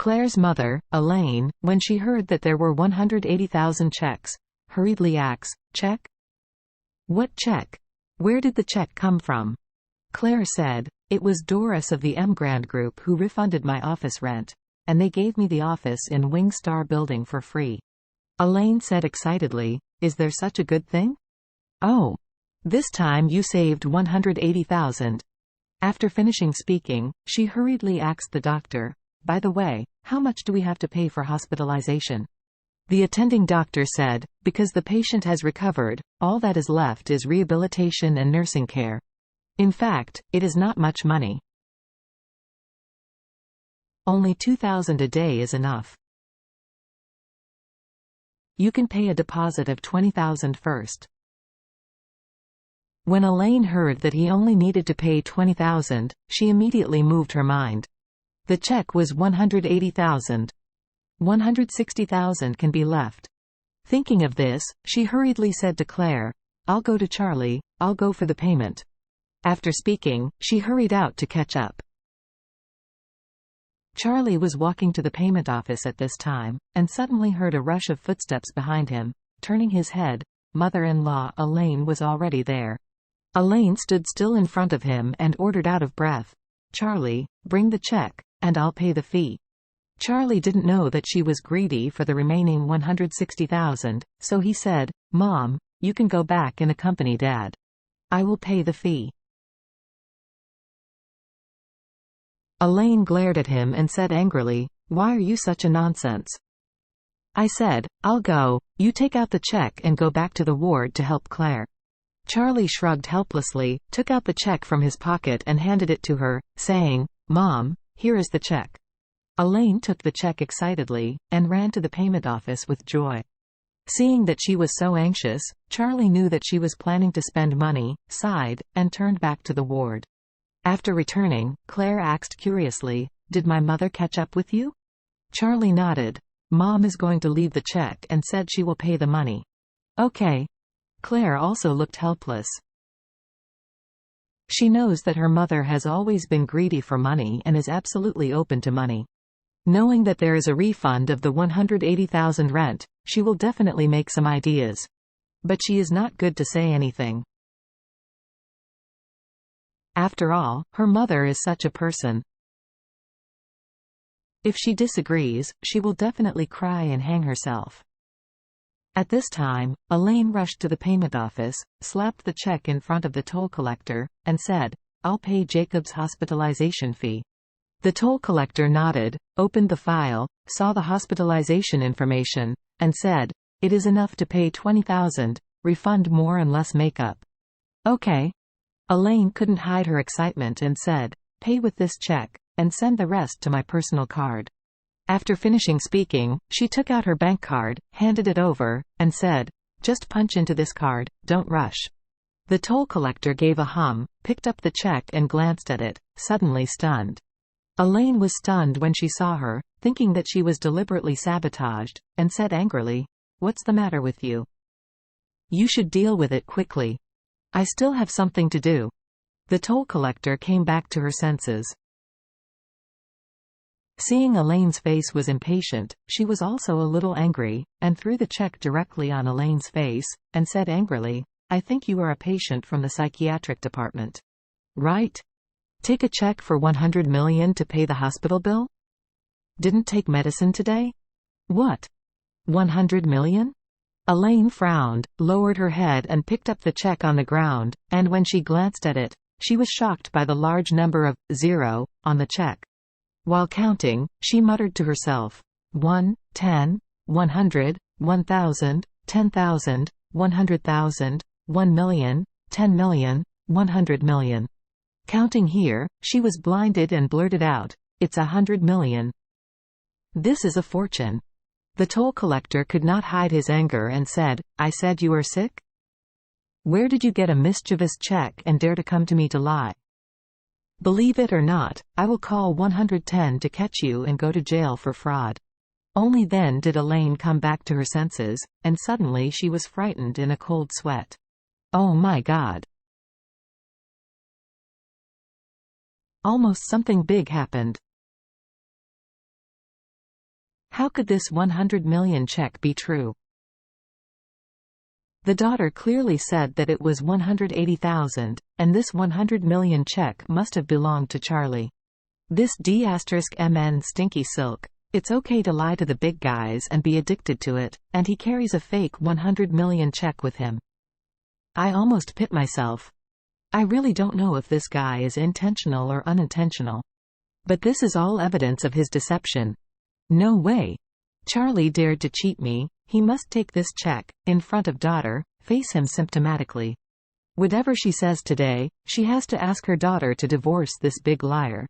Claire's mother, Elaine, when she heard that there were 180,000 checks, hurriedly asks, "Check? What check? Where did the check come from?" Claire said, "It was Doris of the Emgrand Group who refunded my office rent. And they gave me the office in Wing Star Building for free." Elaine said excitedly, "Is there such a good thing? Oh. This time you saved 180,000. After finishing speaking, she hurriedly asked the doctor, "By the way, how much do we have to pay for hospitalization?" The attending doctor said, "Because the patient has recovered, all that is left is rehabilitation and nursing care. In fact, it is not much money. Only 2,000 a day is enough. You can pay a deposit of 20,000 first." When Elaine heard that he only needed to pay 20,000, she immediately moved her mind. The check was 180,000. 160,000 can be left. Thinking of this, she hurriedly said to Claire, "I'll go to Charlie, I'll go for the payment." After speaking, she hurried out to catch up. Charlie was walking to the payment office at this time, and suddenly heard a rush of footsteps behind him. Turning his head, mother-in-law Elaine was already there. Elaine stood still in front of him and ordered out of breath, "Charlie, bring the check, and I'll pay the fee." Charlie didn't know that she was greedy for the remaining 160,000, so he said, "Mom, you can go back and accompany Dad. I will pay the fee." Elaine glared at him and said angrily, "Why are you such a nonsense? I said, I'll go, you take out the check and go back to the ward to help Claire." Charlie shrugged helplessly, took out the check from his pocket and handed it to her, saying, "Mom, here is the check." Elaine took the check excitedly, and ran to the payment office with joy. Seeing that she was so anxious, Charlie knew that she was planning to spend money, sighed, and turned back to the ward. After returning, Claire asked curiously, "Did my mother catch up with you?" Charlie nodded. "Mom is going to leave the check and said she will pay the money." "Okay." Claire also looked helpless. She knows that her mother has always been greedy for money and is absolutely open to money. Knowing that there is a refund of the 180,000 rent, she will definitely make some ideas. But she is not good to say anything. After all, her mother is such a person. If she disagrees, she will definitely cry and hang herself. At this time, Elaine rushed to the payment office, slapped the check in front of the toll collector, and said, "I'll pay Jacob's hospitalization fee." The toll collector nodded, opened the file, saw the hospitalization information, and said, "It is enough to pay 20,000, refund more and less makeup." "Okay." Elaine couldn't hide her excitement and said, "Pay with this check, and send the rest to my personal card." After finishing speaking, she took out her bank card, handed it over, and said, "Just punch into this card, don't rush." The toll collector gave a hum, picked up the check and glanced at it, suddenly stunned. Elaine was stunned when she saw her, thinking that she was deliberately sabotaged, and said angrily, "What's the matter with you? You should deal with it quickly. I still have something to do." The toll collector came back to her senses. Seeing Elaine's face was impatient, she was also a little angry, and threw the check directly on Elaine's face, and said angrily, "I think you are a patient from the psychiatric department. Right? Take a check for 100 million to pay the hospital bill? Didn't take medicine today? What? 100 million? Elaine frowned, lowered her head and picked up the check on the ground, and when she glanced at it, she was shocked by the large number of 0 on the check. While counting, she muttered to herself, 1, 10, 100, 1,000, 10,000, 100,000, 1 million, 10 million, 100 million. Counting here, she was blinded and blurted out, "It's 100 million. This is a fortune." The toll collector could not hide his anger and said, "I said you are sick? Where did you get a mischievous check and dare to come to me to lie? Believe it or not, I will call 110 to catch you and go to jail for fraud." Only then did Elaine come back to her senses, and suddenly she was frightened in a cold sweat. Oh my God! Almost something big happened. How could this 100 million check be true? The daughter clearly said that it was 180,000, and this 100 million check must have belonged to Charlie. This D*MN stinky silk. It's okay to lie to the big guys and be addicted to it, and he carries a fake 100 million check with him. I almost pit myself. I really don't know if this guy is intentional or unintentional. But this is all evidence of his deception. No way. Charlie dared to cheat me, he must take this check, in front of daughter, face him symptomatically. Whatever she says today, she has to ask her daughter to divorce this big liar.